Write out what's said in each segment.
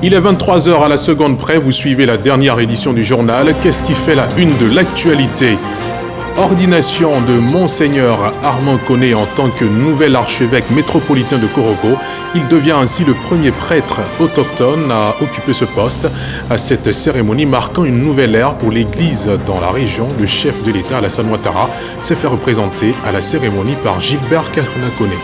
Il est 23h à la seconde près, vous suivez la dernière édition du journal. Qu'est-ce qui fait la une de l'actualité ? Ordination de Monseigneur Armand Koné en tant que nouvel archevêque métropolitain de Korogo. Il devient ainsi le premier prêtre autochtone à occuper ce poste. À cette cérémonie marquant une nouvelle ère pour l'Église dans la région, le chef de l'État, Alassane Ouattara, s'est fait représenter à la cérémonie par Gilbert Kafana Koné.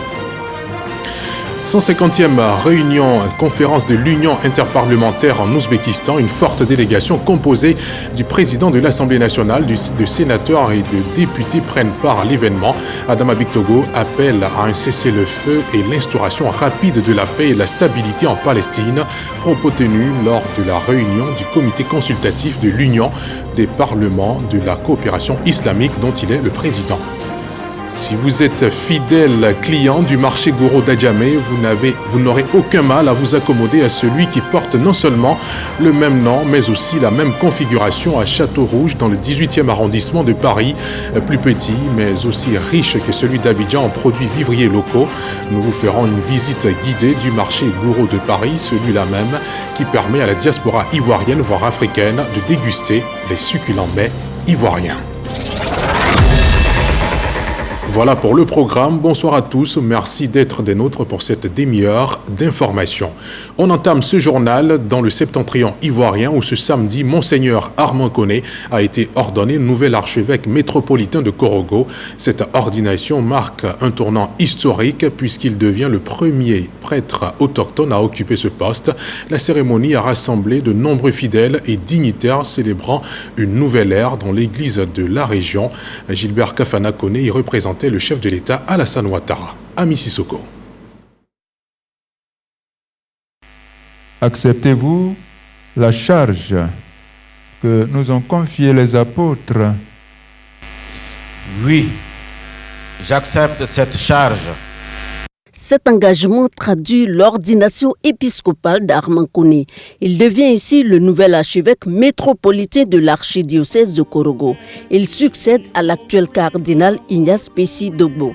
150e réunion conférence de l'Union interparlementaire en Ouzbékistan, une forte délégation composée du président de l'Assemblée nationale, de sénateurs et de députés prennent part à l'événement. Adama Bictogo appelle à un cessez-le-feu et l'instauration rapide de la paix et de la stabilité en Palestine, propos tenus lors de la réunion du comité consultatif de l'Union des parlements de la coopération islamique dont il est le président. Si vous êtes fidèle client du marché Gouro d'Adjamé, vous n'aurez aucun mal à vous accommoder à celui qui porte non seulement le même nom, mais aussi la même configuration à Château-Rouge dans le 18e arrondissement de Paris, plus petit, mais aussi riche que celui d'Abidjan en produits vivriers locaux. Nous vous ferons une visite guidée du marché Gouro de Paris, celui-là même qui permet à la diaspora ivoirienne, voire africaine, de déguster les succulents mets ivoiriens. Voilà pour le programme. Bonsoir à tous. Merci d'être des nôtres pour cette demi-heure d'information. On entame ce journal dans le septentrion ivoirien où ce samedi, Monseigneur Armand Koné a été ordonné nouvel archevêque métropolitain de Korogo. Cette ordination marque un tournant historique puisqu'il devient le premier prêtre autochtone à occuper ce poste. La cérémonie a rassemblé de nombreux fidèles et dignitaires célébrant une nouvelle ère dans l'église de la région. Gilbert Kafana Koné y représentait le chef de l'État Alassane Ouattara à Mississauga. Acceptez-vous la charge que nous ont confiée les apôtres? Oui, j'accepte cette charge. Cet engagement traduit l'ordination épiscopale d'Armand Koné. Il devient ici le nouvel archevêque métropolitain de l'archidiocèse de Korogo. Il succède à l'actuel cardinal Ignace Pessi Dogbo.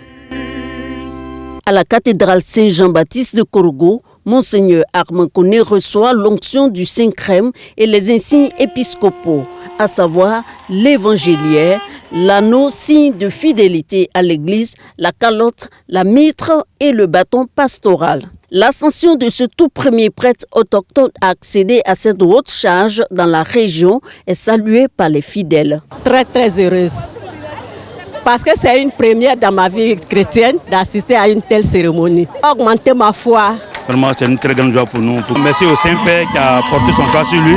À la cathédrale Saint-Jean-Baptiste de Korogo, Monseigneur Armand Koné reçoit l'onction du Saint-Crème et les insignes épiscopaux, à savoir l'évangéliaire, l'anneau signe de fidélité à l'Église, la calotte, la mitre et le bâton pastoral. L'ascension de ce tout premier prêtre autochtone à accéder à cette haute charge dans la région est saluée par les fidèles. Très heureuse. Parce que c'est une première dans ma vie chrétienne d'assister à une telle cérémonie. Augmenter ma foi. Vraiment, c'est une très grande joie pour nous. Merci au Saint-Père qui a porté son choix sur lui.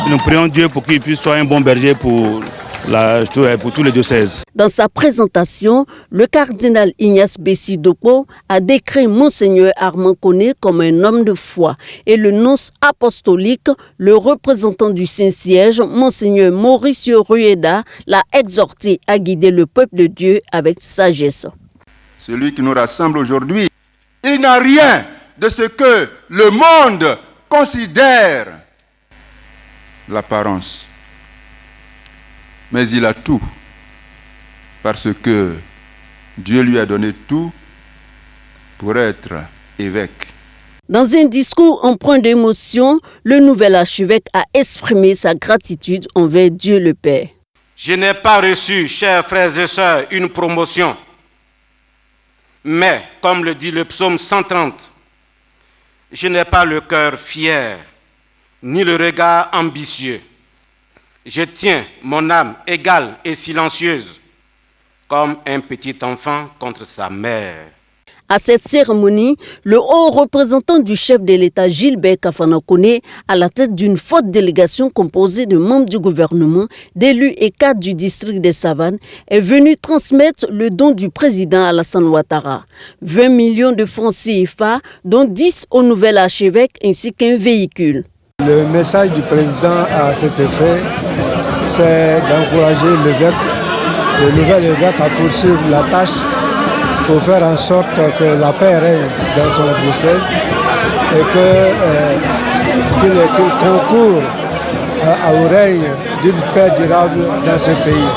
Nous prions Dieu pour qu'il puisse être un bon berger pour tous les diocèses. Dans sa présentation, le cardinal Ignace Pessi Dogbo a décrit Monseigneur Armand Koné comme un homme de foi et le nonce apostolique, le représentant du Saint-Siège, Monseigneur Mauricio Rueda, l'a exhorté à guider le peuple de Dieu avec sagesse. Celui qui nous rassemble aujourd'hui, il n'a rien de ce que le monde considère l'apparence. Mais il a tout, parce que Dieu lui a donné tout pour être évêque. Dans un discours empreint d'émotion, le nouvel archevêque a exprimé sa gratitude envers Dieu le Père. Je n'ai pas reçu, chers frères et sœurs, une promotion. Mais, comme le dit le psaume 130, je n'ai pas le cœur fier, ni le regard ambitieux. Je tiens mon âme égale et silencieuse, comme un petit enfant contre sa mère. À cette cérémonie, le haut représentant du chef de l'État Gilbert Kafana Koné, à la tête d'une forte délégation composée de membres du gouvernement, d'élus et cadres du district des Savanes, est venu transmettre le don du président Alassane Ouattara. 20 millions de francs CFA, dont 10 au nouvel archevêque ainsi qu'un véhicule. Le message du président à cet effet, c'est d'encourager le nouvel évêque à poursuivre la tâche pour faire en sorte que la paix règne dans son diocèse et qu'il concourt au règne d'une paix durable dans ce pays.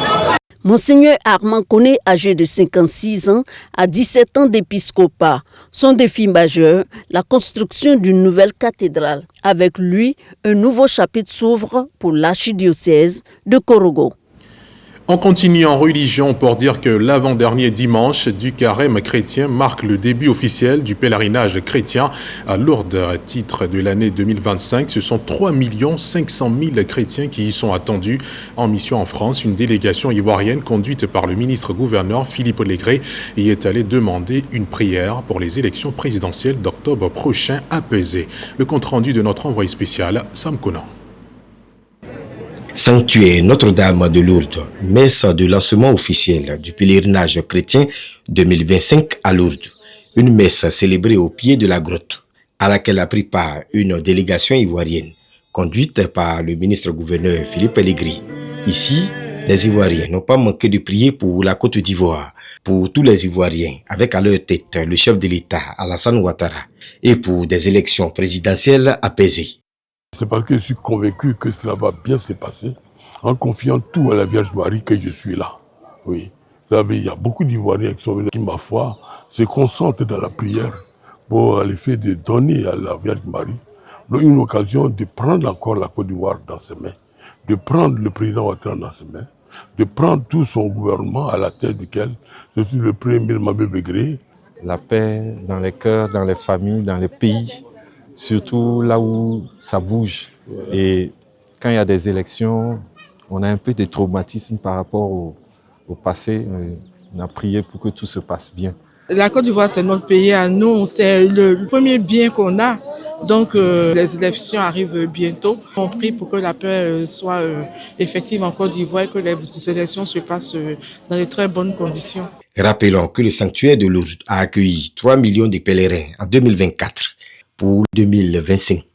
Monseigneur Armand Koné, âgé de 56 ans, a 17 ans d'épiscopat. Son défi majeur, la construction d'une nouvelle cathédrale. Avec lui, un nouveau chapitre s'ouvre pour l'archidiocèse de Korogo. On continue en religion pour dire que l'avant-dernier dimanche du carême chrétien marque le début officiel du pèlerinage chrétien à Lourdes. À titre de l'année 2025, ce sont 3 500 000 chrétiens qui y sont attendus en mission en France. Une délégation ivoirienne conduite par le ministre-gouverneur Philippe Légré y est allée demander une prière pour les élections présidentielles d'octobre prochain apaisées. Le compte-rendu de notre envoyé spécial, Sam Conan. Sanctuaire Notre-Dame de Lourdes, messe de lancement officiel du pèlerinage chrétien 2025 à Lourdes. Une messe célébrée au pied de la grotte, à laquelle a pris part une délégation ivoirienne, conduite par le ministre-gouverneur Philippe Légré. Ici, les Ivoiriens n'ont pas manqué de prier pour la Côte d'Ivoire, pour tous les Ivoiriens, avec à leur tête le chef de l'État, Alassane Ouattara, et pour des élections présidentielles apaisées. C'est parce que je suis convaincu que cela va bien se passer, en confiant tout à la Vierge Marie que je suis là. Oui. Vous savez, il y a beaucoup d'Ivoiriens qui sont venus, qui, ma foi, se concentrent dans la prière pour l'effet de donner à la Vierge Marie une occasion de prendre encore la Côte d'Ivoire dans ses mains, de prendre le président Ouattara dans ses mains, de prendre tout son gouvernement à la tête duquel je suis le premier Mabé Bégré. La paix dans les cœurs, dans les familles, dans les pays. Surtout là où ça bouge. Et quand il y a des élections, on a un peu de traumatisme par rapport au passé. On a prié pour que tout se passe bien. La Côte d'Ivoire, c'est notre pays à nous. C'est le premier bien qu'on a. Donc, les élections arrivent bientôt. On prie pour que la paix soit effective en Côte d'Ivoire et que les élections se passent dans de très bonnes conditions. Rappelons que le sanctuaire de Lourdes a accueilli 3 millions de pèlerins en 2024. Pour 2025,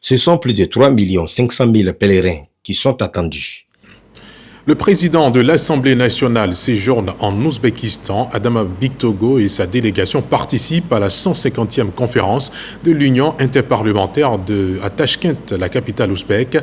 ce sont plus de 3 500 000 pèlerins qui sont attendus. Le président de l'Assemblée nationale séjourne en Ouzbékistan. Adama Bictogo et sa délégation participent à la 150e conférence de l'Union interparlementaire à Tachkent, la capitale ouzbèque.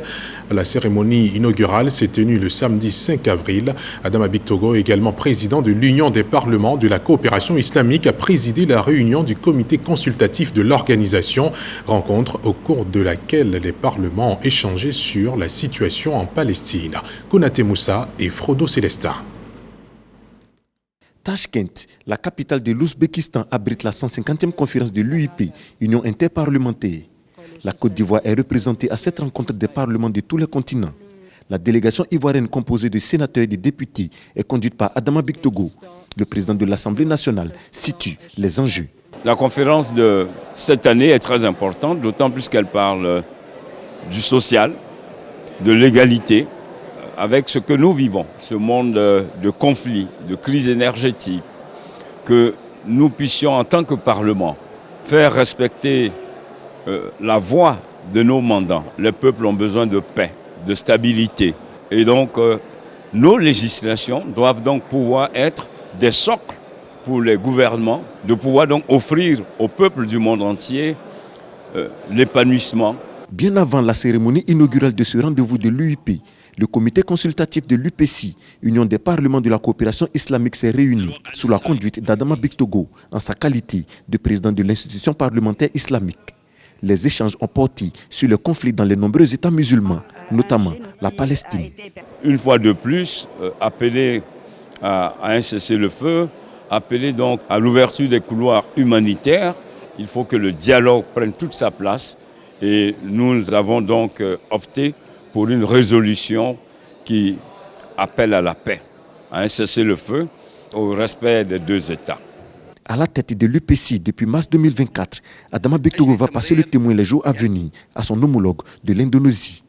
La cérémonie inaugurale s'est tenue le samedi 5 avril. Adama Bictogo, également président de l'Union des parlements de la coopération islamique, a présidé la réunion du comité consultatif de l'organisation, rencontre au cours de laquelle les parlements ont échangé sur la situation en Palestine. Konaté Moussa et Frodo Célestin. Tachkent, la capitale de l'Ouzbékistan, abrite la 150e conférence de l'UIP, Union interparlementaire. La Côte d'Ivoire est représentée à cette rencontre des parlements de tous les continents. La délégation ivoirienne composée de sénateurs et de députés est conduite par Adama Bictogo. Le président de l'Assemblée nationale situe les enjeux. La conférence de cette année est très importante, d'autant plus qu'elle parle du social, de l'égalité, avec ce que nous vivons, ce monde de conflits, de crise énergétique, que nous puissions en tant que Parlement faire respecter la voix de nos mandants. Les peuples ont besoin de paix, de stabilité. Et donc, nos législations doivent donc pouvoir être des socles pour les gouvernements, de pouvoir donc offrir au peuple du monde entier l'épanouissement. Bien avant la cérémonie inaugurale de ce rendez-vous de l'UIP, le comité consultatif de l'UPC, Union des parlements de la coopération islamique, s'est réuni sous la conduite d'Adama Bictogo en sa qualité de président de l'institution parlementaire islamique. Les échanges ont porté sur le conflit dans les nombreux États musulmans, notamment la Palestine. Une fois de plus, appeler à un cessez-le-feu, appeler donc à l'ouverture des couloirs humanitaires. Il faut que le dialogue prenne toute sa place et nous avons donc opté pour une résolution qui appelle à la paix, à un cessez-le-feu, au respect des deux États. À la tête de l'UPC depuis mars 2024, Adama Bictogo va passer le témoin les jours à venir à son homologue de l'Indonésie.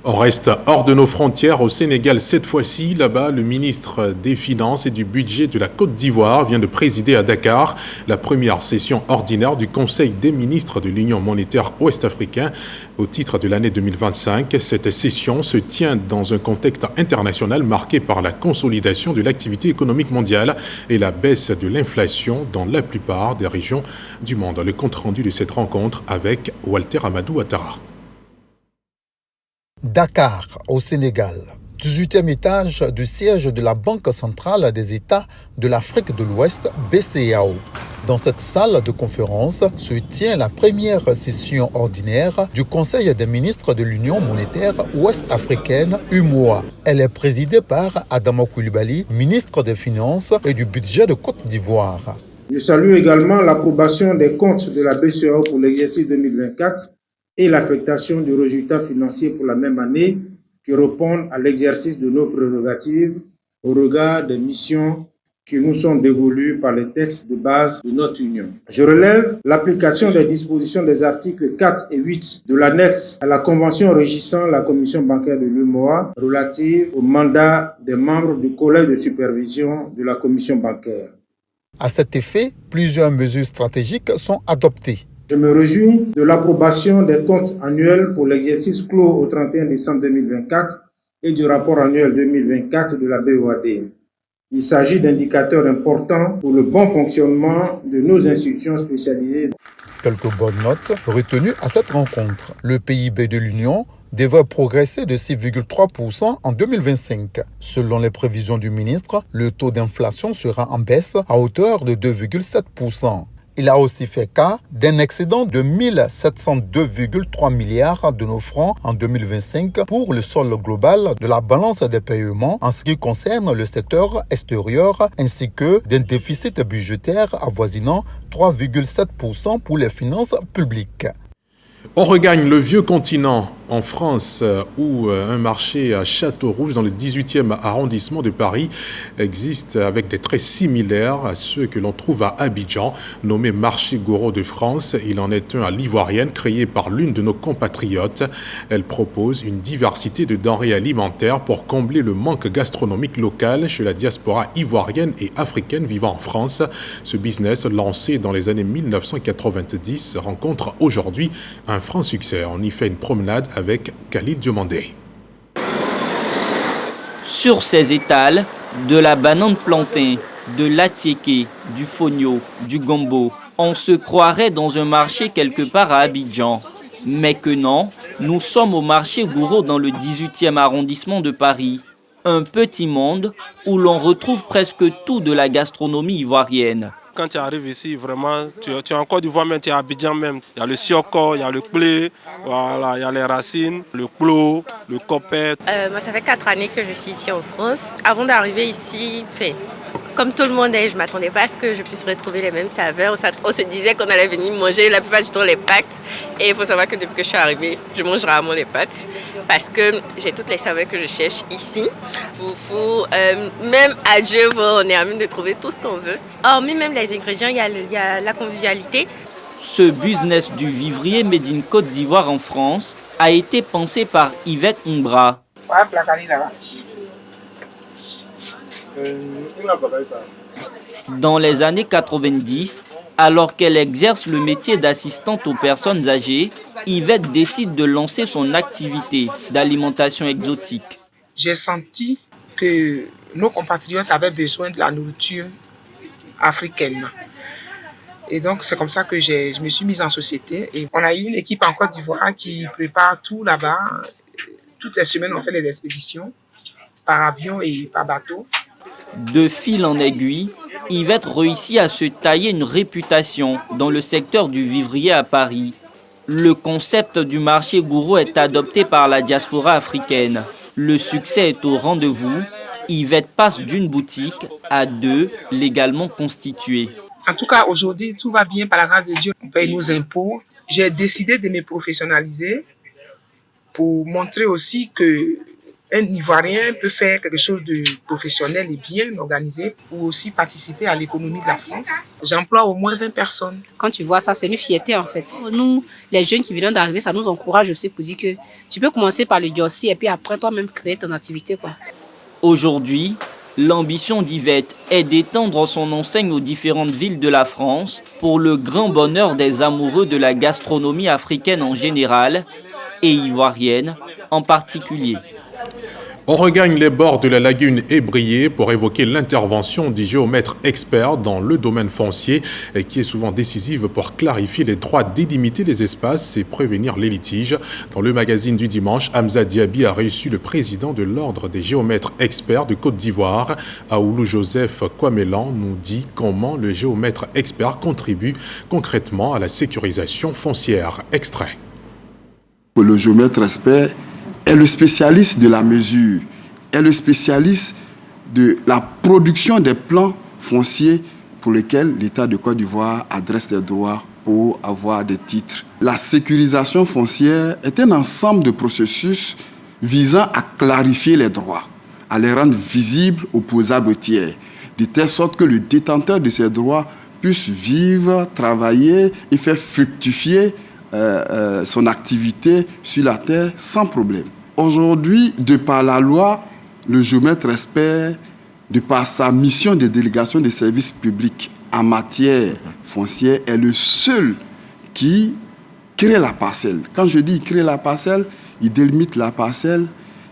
On reste hors de nos frontières au Sénégal cette fois-ci. Là-bas, le ministre des Finances et du Budget de la Côte d'Ivoire vient de présider à Dakar la première session ordinaire du Conseil des ministres de l'Union monétaire ouest-africaine au titre de l'année 2025. Cette session se tient dans un contexte international marqué par la consolidation de l'activité économique mondiale et la baisse de l'inflation dans la plupart des régions du monde. Le compte-rendu de cette rencontre avec Walter Amadou Ouattara. Dakar, au Sénégal. 18e étage du siège de la Banque centrale des États de l'Afrique de l'Ouest, BCEAO. Dans cette salle de conférence se tient la première session ordinaire du Conseil des ministres de l'Union monétaire ouest-africaine, UMOA. Elle est présidée par Adama Coulibaly, ministre des Finances et du Budget de Côte d'Ivoire. Je salue également l'approbation des comptes de la BCEAO pour l'exercice 2024 et l'affectation du résultat financier pour la même année qui répondent à l'exercice de nos prérogatives au regard des missions qui nous sont dévolues par les textes de base de notre Union. Je relève l'application des dispositions des articles 4 et 8 de l'annexe à la Convention régissant la Commission bancaire de l'UMOA relative au mandat des membres du Collège de supervision de la Commission bancaire. À cet effet, plusieurs mesures stratégiques sont adoptées. Je me réjouis de l'approbation des comptes annuels pour l'exercice clos au 31 décembre 2024 et du rapport annuel 2024 de la BOAD. Il s'agit d'indicateurs importants pour le bon fonctionnement de nos institutions spécialisées. Quelques bonnes notes retenues à cette rencontre. Le PIB de l'Union devrait progresser de 6,3% en 2025. Selon les prévisions du ministre, le taux d'inflation sera en baisse à hauteur de 2,7%. Il a aussi fait cas d'un excédent de 1702,3 milliards de nos francs en 2025 pour le solde global de la balance des paiements en ce qui concerne le secteur extérieur ainsi que d'un déficit budgétaire avoisinant 3,7% pour les finances publiques. On regagne le vieux continent en France où un marché à Château-Rouge dans le 18e arrondissement de Paris existe avec des traits similaires à ceux que l'on trouve à Abidjan, nommé marché Goro de France. Il en est un à l'Ivoirienne créé par l'une de nos compatriotes. Elle propose une diversité de denrées alimentaires pour combler le manque gastronomique local chez la diaspora ivoirienne et africaine vivant en France. Ce business lancé dans les années 1990 rencontre aujourd'hui un franc succès. On y fait une promenade avec Khalil Diomandé. Sur ces étals, de la banane plantain, de l'atiéké, du fonio, du gombo. On se croirait dans un marché quelque part à Abidjan. Mais que non, nous sommes au marché Goro dans le 18e arrondissement de Paris. Un petit monde où l'on retrouve presque tout de la gastronomie ivoirienne. Quand tu arrives ici, vraiment, tu es en Côte d'Ivoire, même tu es à Abidjan même. Il y a le sioko, il y a le clé, voilà, il y a les racines, le clos, le copet. Moi, ça fait 4 années que je suis ici en France. Avant d'arriver ici, comme tout le monde, je ne m'attendais pas à ce que je puisse retrouver les mêmes saveurs. On se disait qu'on allait venir manger la plupart du temps les pâtes. Et il faut savoir que depuis que je suis arrivée, je mange rarement les pâtes. Parce que j'ai toutes les saveurs que je cherche ici. Foufou, même à Dieu, on est à même de trouver tout ce qu'on veut. Hormis même les ingrédients, il y a la convivialité. Ce business du vivrier made in Côte d'Ivoire en France a été pensé par Yvette Mbra. Dans les années 90, alors qu'elle exerce le métier d'assistante aux personnes âgées, Yvette décide de lancer son activité d'alimentation exotique. J'ai senti que nos compatriotes avaient besoin de la nourriture africaine. Et donc, c'est comme ça que je me suis mise en société. Et on a eu une équipe en Côte d'Ivoire qui prépare tout là-bas. Toutes les semaines, on fait des expéditions par avion et par bateau. De fil en aiguille, Yvette réussit à se tailler une réputation dans le secteur du vivrier à Paris. Le concept du marché Goro est adopté par la diaspora africaine. Le succès est au rendez-vous. Yvette passe d'une boutique à 2 légalement constituées. En tout cas, aujourd'hui, tout va bien par la grâce de Dieu. On paye nos impôts. J'ai décidé de me professionnaliser pour montrer aussi que un Ivoirien peut faire quelque chose de professionnel et bien organisé pour aussi participer à l'économie de la France. J'emploie au moins 20 personnes. Quand tu vois ça, c'est une fierté en fait. Nous, les jeunes qui viennent d'arriver, ça nous encourage aussi pour dire que tu peux commencer par le Diossi et puis après toi-même créer ton activité, quoi. Aujourd'hui, l'ambition d'Yvette est d'étendre son enseigne aux différentes villes de la France pour le grand bonheur des amoureux de la gastronomie africaine en général et ivoirienne en particulier. On regagne les bords de la lagune Ébrié pour évoquer l'intervention du géomètre expert dans le domaine foncier qui est souvent décisive pour clarifier les droits, délimiter les espaces et prévenir les litiges. Dans le magazine du dimanche, Hamza Diaby a reçu le président de l'ordre des géomètres experts de Côte d'Ivoire. Aoulou Joseph Kwamelan nous dit comment le géomètre expert contribue concrètement à la sécurisation foncière. Extrait. Le géomètre expert est le spécialiste de la mesure, est le spécialiste de la production des plans fonciers pour lesquels l'État de Côte d'Ivoire adresse des droits pour avoir des titres. La sécurisation foncière est un ensemble de processus visant à clarifier les droits, à les rendre visibles, opposables tiers, de telle sorte que le détenteur de ces droits puisse vivre, travailler et faire fructifier son activité sur la terre sans problème. Aujourd'hui, de par la loi, le géomètre expert, de par sa mission de délégation des services publics en matière foncière, est le seul qui crée la parcelle. Quand je dis créer la parcelle, il délimite la parcelle,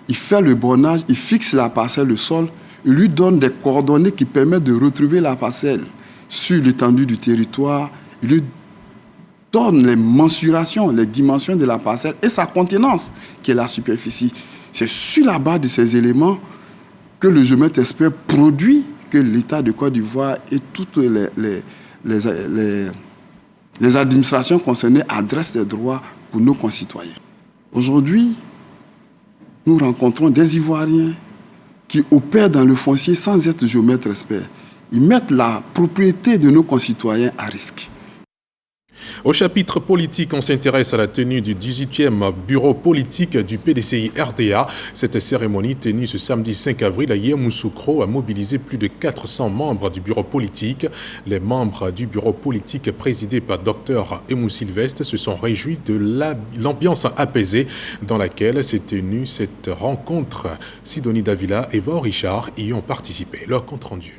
il fait le bornage, il fixe la parcelle, le sol, il lui donne des coordonnées qui permettent de retrouver la parcelle sur l'étendue du territoire, il lui donne les mensurations, les dimensions de la parcelle et sa contenance, qui est la superficie. C'est sur la base de ces éléments que le géomètre expert produit, que l'État de Côte d'Ivoire et toutes les administrations concernées adressent des droits pour nos concitoyens. Aujourd'hui, nous rencontrons des Ivoiriens qui opèrent dans le foncier sans être géomètre expert. Ils mettent la propriété de nos concitoyens à risque. Au chapitre politique, on s'intéresse à la tenue du 18e bureau politique du PDCI RDA. Cette cérémonie tenue ce samedi 5 avril à Yamoussoukro a mobilisé plus de 400 membres du bureau politique. Les membres du bureau politique présidé par Dr Emou Sylvestre se sont réjouis de l'ambiance apaisée dans laquelle s'est tenue cette rencontre. Sidonie Davila et Eva Richard y ont participé. Leur compte rendu.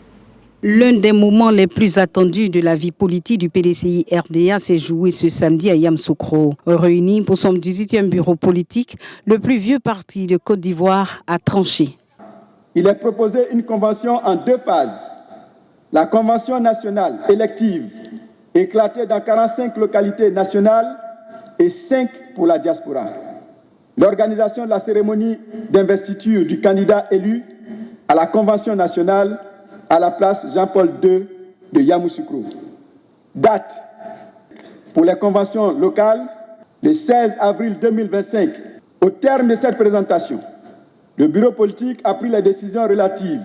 L'un des moments les plus attendus de la vie politique du PDCI RDA s'est joué ce samedi à Yamoussoukro. Réuni pour son 18e bureau politique, le plus vieux parti de Côte d'Ivoire a tranché. Il est proposé une convention en 2 phases. La convention nationale élective, éclatée dans 45 localités nationales et 5 pour la diaspora. L'organisation de la cérémonie d'investiture du candidat élu à la convention nationale à la place Jean-Paul II de Yamoussoukro. Date pour les conventions locales, le 16 avril 2025. Au terme de cette présentation, le bureau politique a pris les décisions relatives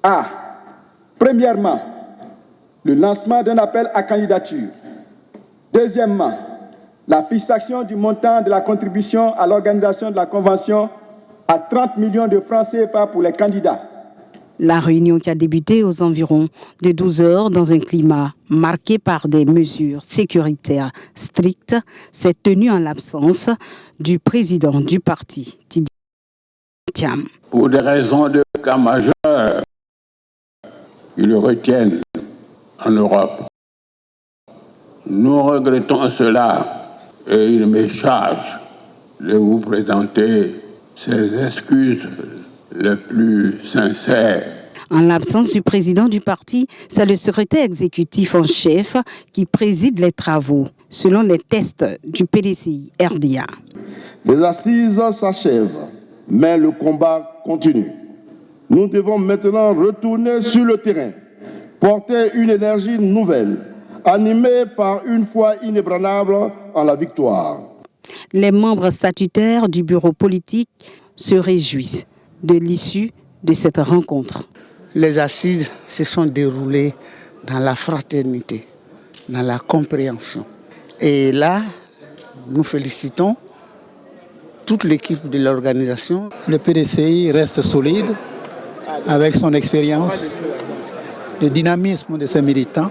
à, premièrement, le lancement d'un appel à candidature. Deuxièmement, la fixation du montant de la contribution à l'organisation de la convention à 30 millions de francs CFA pour les candidats. La réunion qui a débuté aux environs de 12 heures dans un climat marqué par des mesures sécuritaires strictes s'est tenue en l'absence du président du parti, Tidi Thiam. Pour des raisons de cas majeurs, ils le retiennent en Europe. Nous regrettons cela et il me charge de vous présenter ces excuses les plus sincères. En l'absence du président du parti, c'est le secrétaire exécutif en chef qui préside les travaux, selon les tests du PDCI RDA. Les assises s'achèvent, mais le combat continue. Nous devons maintenant retourner sur le terrain, porter une énergie nouvelle, animée par une foi inébranlable en la victoire. Les membres statutaires du bureau politique se réjouissent de l'issue de cette rencontre. Les assises se sont déroulées dans la fraternité, dans la compréhension. Et là, nous félicitons toute l'équipe de l'organisation. Le PDCI reste solide avec son expérience, le dynamisme de ses militants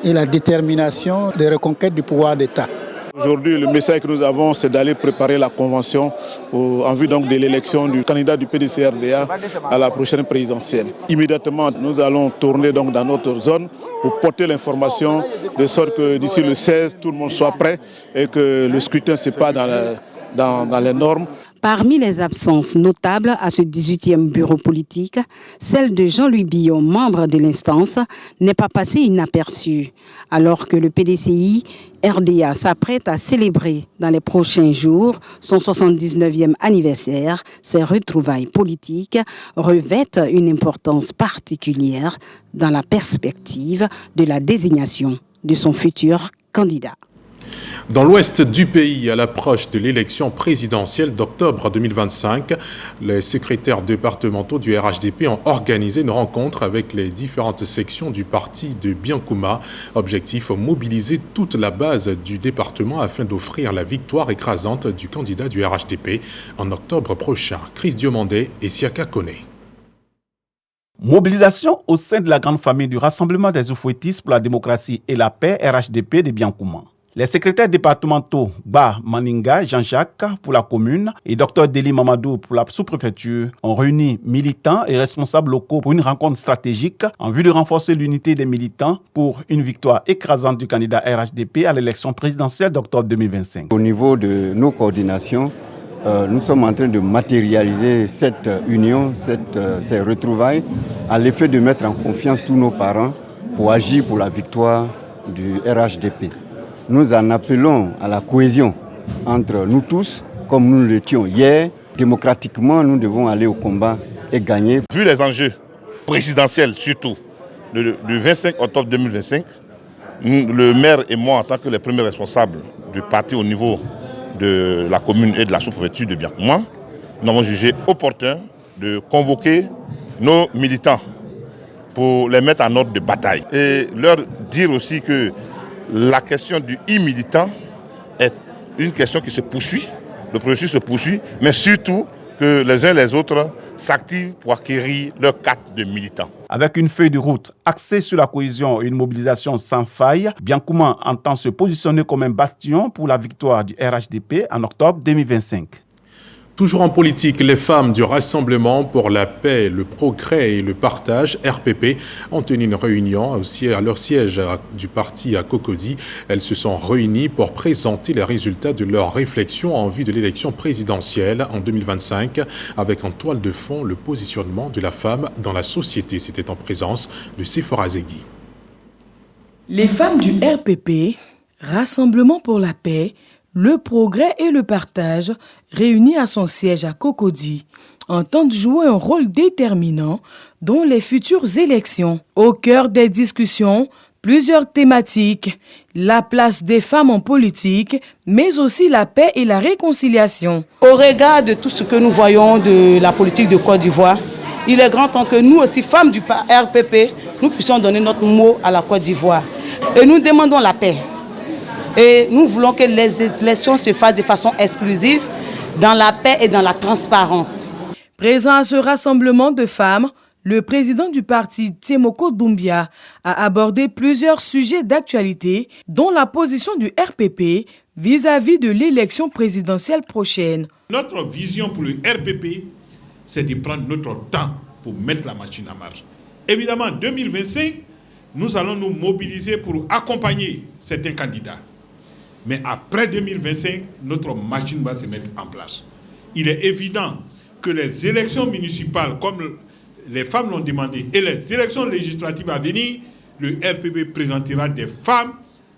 et la détermination de reconquête du pouvoir d'État. Aujourd'hui, le message que nous avons, c'est d'aller préparer la convention en vue donc de l'élection du candidat du PDCRDA à la prochaine présidentielle. Immédiatement, nous allons tourner donc dans notre zone pour porter l'information de sorte que d'ici le 16, tout le monde soit prêt et que le scrutin se passe dans les normes. Parmi les absences notables à ce 18e bureau politique, celle de Jean-Louis Billon, membre de l'instance, n'est pas passée inaperçue, alors que le PDCI RDA s'apprête à célébrer dans les prochains jours son 79e anniversaire. Ces retrouvailles politiques revêtent une importance particulière dans la perspective de la désignation de son futur candidat. Dans l'ouest du pays, à l'approche de l'élection présidentielle d'octobre 2025, les secrétaires départementaux du RHDP ont organisé une rencontre avec les différentes sections du parti de Biankouma. Objectif, mobiliser toute la base du département afin d'offrir la victoire écrasante du candidat du RHDP en octobre prochain. Chris Diomandé et Siaka Kone. Mobilisation au sein de la grande famille du Rassemblement des Oufouettistes pour la démocratie et la paix RHDP de Biankouma. Les secrétaires départementaux Ba Maninga Jean-Jacques pour la commune et Dr Deli Mamadou pour la sous-préfecture ont réuni militants et responsables locaux pour une rencontre stratégique en vue de renforcer l'unité des militants pour une victoire écrasante du candidat RHDP à l'élection présidentielle d'octobre 2025. Au niveau de nos coordinations, nous sommes en train de matérialiser cette union, ces retrouvailles, à l'effet de mettre en confiance tous nos parents pour agir pour la victoire du RHDP. Nous en appelons à la cohésion entre nous tous, comme nous l'étions hier. Démocratiquement, nous devons aller au combat et gagner. Vu les enjeux présidentiels, surtout du 25 octobre 2025, le maire et moi, en tant que les premiers responsables du parti au niveau de la commune et de la sous-préfecture de Biankouma, nous avons jugé opportun de convoquer nos militants pour les mettre en ordre de bataille et leur dire aussi que la question du e-militant est une question qui se poursuit, le processus se poursuit, mais surtout que les uns et les autres s'activent pour acquérir leur carte de militant. Avec une feuille de route axée sur la cohésion et une mobilisation sans faille, Biankouma entend se positionner comme un bastion pour la victoire du RHDP en octobre 2025. Toujours en politique, les femmes du Rassemblement pour la paix, le progrès et le partage, RPP, ont tenu une réunion aussi à leur siège du parti à Cocody. Elles se sont réunies pour présenter les résultats de leurs réflexions en vue de l'élection présidentielle en 2025, avec en toile de fond le positionnement de la femme dans la société. C'était en présence de Sephora Zegui. Les femmes du RPP, Rassemblement pour la paix, le progrès et le partage, réunis à son siège à Cocody, entendent jouer un rôle déterminant dans les futures élections. Au cœur des discussions, plusieurs thématiques, la place des femmes en politique, mais aussi la paix et la réconciliation. Au regard de tout ce que nous voyons de la politique de Côte d'Ivoire, il est grand temps que nous aussi, femmes du RPP, nous puissions donner notre mot à la Côte d'Ivoire. Et nous demandons la paix. Et nous voulons que les élections se fassent de façon exclusive, dans la paix et dans la transparence. Présent à ce rassemblement de femmes, le président du parti Tiemoko Doumbia a abordé plusieurs sujets d'actualité, dont la position du RPP vis-à-vis de l'élection présidentielle prochaine. Notre vision pour le RPP, c'est de prendre notre temps pour mettre la machine en marche. Évidemment, en 2025, nous allons nous mobiliser pour accompagner certains candidats. Mais après 2025, notre machine va se mettre en place. Il est évident que les élections municipales, comme les femmes l'ont demandé, et les élections législatives à venir, le RPP présentera des femmes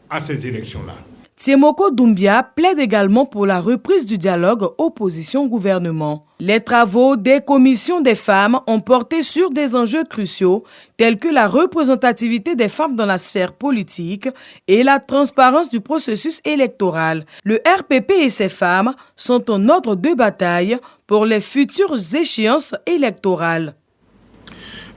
à ces élections-là. Tiemoko Doumbia plaide également pour la reprise du dialogue opposition-gouvernement. Les travaux des commissions des femmes ont porté sur des enjeux cruciaux tels que la représentativité des femmes dans la sphère politique et la transparence du processus électoral. Le RPP et ses femmes sont en ordre de bataille pour les futures échéances électorales.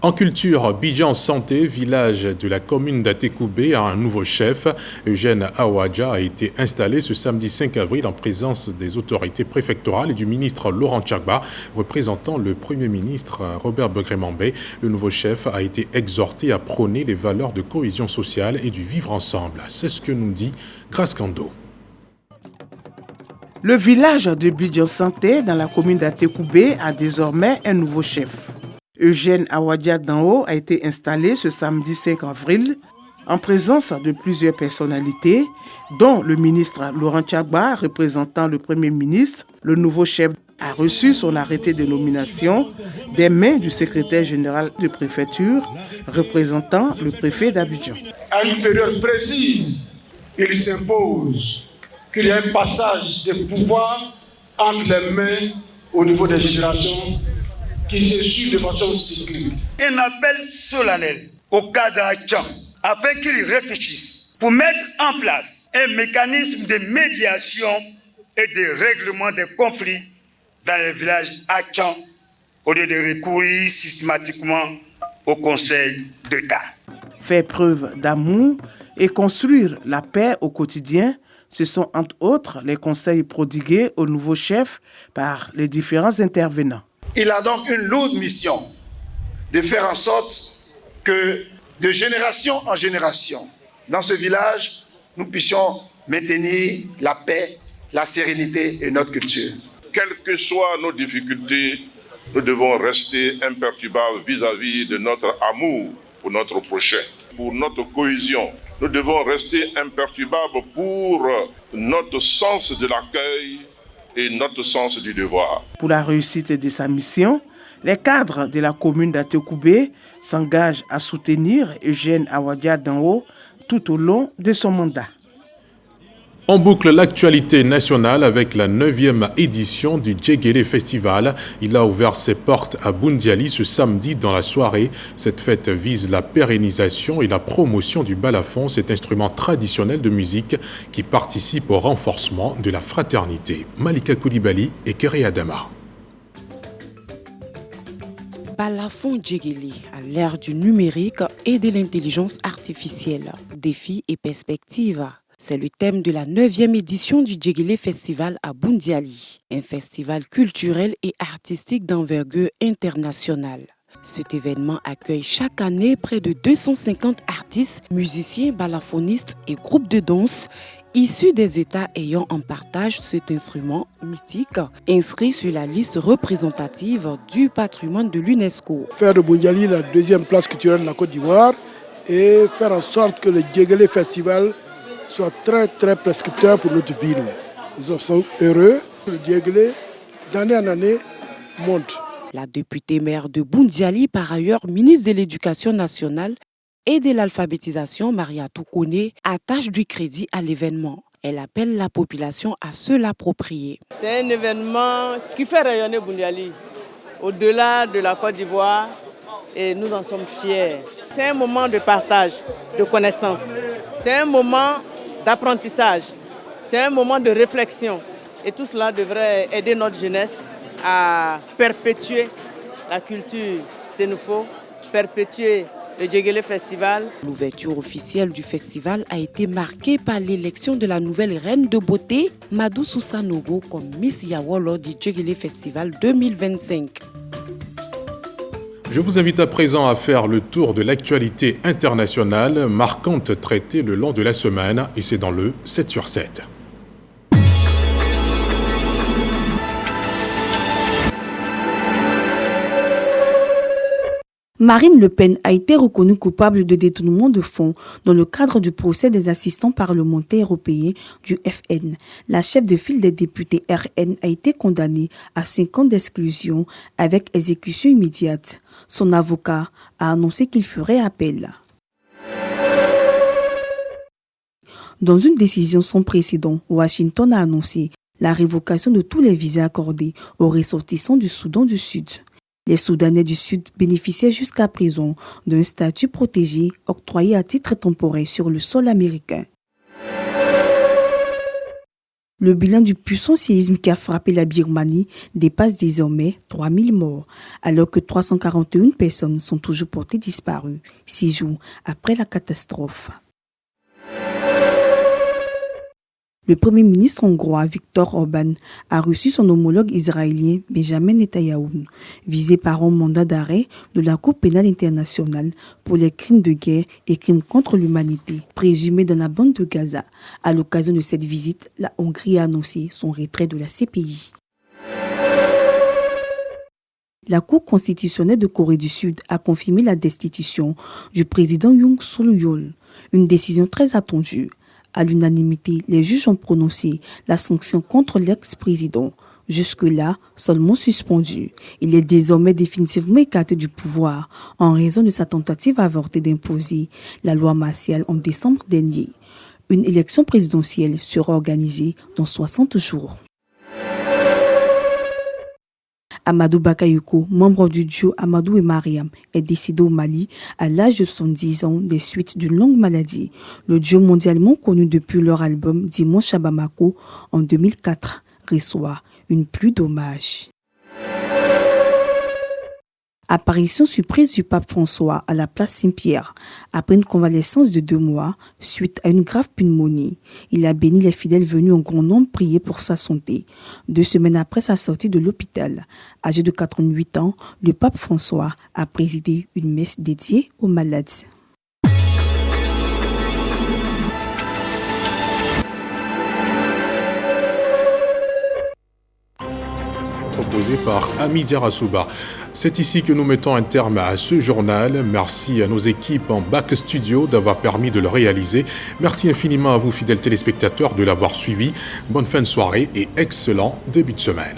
En culture, Bidjan Santé, village de la commune d'Atekoubé, a un nouveau chef. Eugène Awadja a été installé ce samedi 5 avril en présence des autorités préfectorales et du ministre Laurent Tchagba, représentant le Premier ministre Robert Begré-Mambé. Le nouveau chef a été exhorté à prôner les valeurs de cohésion sociale et du vivre ensemble. C'est ce que nous dit Grace Kando. Le village de Bidjan Santé, dans la commune d'Atekoubé, a désormais un nouveau chef. Eugène Awadja Danho a été installé ce samedi 5 avril en présence de plusieurs personnalités, dont le ministre Laurent Tchagba, représentant le Premier ministre, le nouveau chef a reçu son arrêté de nomination des mains du secrétaire général de préfecture représentant le préfet d'Abidjan. À une période précise, il s'impose qu'il y ait un passage de pouvoir entre les mains au niveau des générations qui se suivent de façon cyclique. Un appel solennel au cadre Achan afin qu'il réfléchisse pour mettre en place un mécanisme de médiation et de règlement des conflits dans les villages Achan au lieu de recourir systématiquement au Conseil d'État. Faire preuve d'amour et construire la paix au quotidien, ce sont entre autres les conseils prodigués au nouveau chef par les différents intervenants. Il a donc une lourde mission de faire en sorte que de génération en génération, dans ce village, nous puissions maintenir la paix, la sérénité et notre culture. Quelles que soient nos difficultés, nous devons rester imperturbables vis-à-vis de notre amour pour notre prochain, pour notre cohésion. Nous devons rester imperturbables pour notre sens de l'accueil et notre sens du devoir. Pour la réussite de sa mission, les cadres de la commune d'Atekoubé s'engagent à soutenir Eugène Awadia Danho tout au long de son mandat. On boucle l'actualité nationale avec la 9e édition du Djegele Festival. Il a ouvert ses portes à Boundiali ce samedi dans la soirée. Cette fête vise la pérennisation et la promotion du balafon, cet instrument traditionnel de musique qui participe au renforcement de la fraternité. Malika Koulibaly et Kéré Adama. Balafon Djegele à l'ère du numérique et de l'intelligence artificielle. Défis et perspectives. C'est le thème de la 9e édition du Djegele Festival à Boundiali, un festival culturel et artistique d'envergure internationale. Cet événement accueille chaque année près de 250 artistes, musiciens, balafoninistes et groupes de danse issus des États ayant en partage cet instrument mythique, inscrit sur la liste représentative du patrimoine de l'UNESCO. Faire de Boundiali la 2e place culturelle de la Côte d'Ivoire et faire en sorte que le Djegele Festival soit très prescripteur pour notre ville. Nous sommes heureux. Le Djegele, d'année en année, monte. La députée maire de Boundiali, par ailleurs ministre de l'Éducation nationale et de l'alphabétisation, Mariatou Kone, attache du crédit à l'événement. Elle appelle la population à se l'approprier. C'est un événement qui fait rayonner Boundiali au-delà de la Côte d'Ivoire et nous en sommes fiers. C'est un moment de partage, de connaissance. C'est un moment d'apprentissage. C'est un moment de réflexion. Et tout cela devrait aider notre jeunesse à perpétuer la culture sénoufo, perpétuer le Djegele Festival. L'ouverture officielle du festival a été marquée par l'élection de la nouvelle reine de beauté, Madou Soussanogo, comme Miss Yawolo du Djegele Festival 2025. Je vous invite à présent à faire le tour de l'actualité internationale, marquante traitée le long de la semaine, et c'est dans le 7 sur 7. Marine Le Pen a été reconnue coupable de détournement de fonds dans le cadre du procès des assistants parlementaires européens du FN. La chef de file des députés RN a été condamnée à 5 ans d'exclusion avec exécution immédiate. Son avocat a annoncé qu'il ferait appel. Dans une décision sans précédent, Washington a annoncé la révocation de tous les visas accordés aux ressortissants du Soudan du Sud. Les Soudanais du Sud bénéficiaient jusqu'à présent d'un statut protégé octroyé à titre temporaire sur le sol américain. Le bilan du puissant séisme qui a frappé la Birmanie dépasse désormais 3000 morts, alors que 341 personnes sont toujours portées disparues, 6 jours après la catastrophe. Le Premier ministre hongrois Viktor Orban a reçu son homologue israélien Benjamin Netanyahou, visé par un mandat d'arrêt de la Cour pénale internationale pour les crimes de guerre et crimes contre l'humanité présumés dans la bande de Gaza. À l'occasion de cette visite, la Hongrie a annoncé son retrait de la CPI. La Cour constitutionnelle de Corée du Sud a confirmé la destitution du président Yoon Suk-yeol, une décision très attendue. À l'unanimité, les juges ont prononcé la sanction contre l'ex-président. Jusque-là, seulement suspendu. Il est désormais définitivement écarté du pouvoir en raison de sa tentative avortée d'imposer la loi martiale en décembre dernier. Une élection présidentielle sera organisée dans 60 jours. Amadou Bakayoko, membre du duo Amadou et Mariam, est décédé au Mali à l'âge de 70 ans des suites d'une longue maladie. Le duo mondialement connu depuis leur album Dimanche à Bamako en 2004 reçoit une pluie d'hommages. Apparition surprise du pape François à la place Saint-Pierre après une convalescence de 2 mois suite à une grave pneumonie. Il a béni les fidèles venus en grand nombre prier pour sa santé. 2 semaines après sa sortie de l'hôpital, âgé de 88 ans, le pape François a présidé une messe dédiée aux malades. Proposé par Amidia Rassouba. C'est ici que nous mettons un terme à ce journal. Merci à nos équipes en back studio d'avoir permis de le réaliser. Merci infiniment à vous, fidèles téléspectateurs, de l'avoir suivi. Bonne fin de soirée et excellent début de semaine.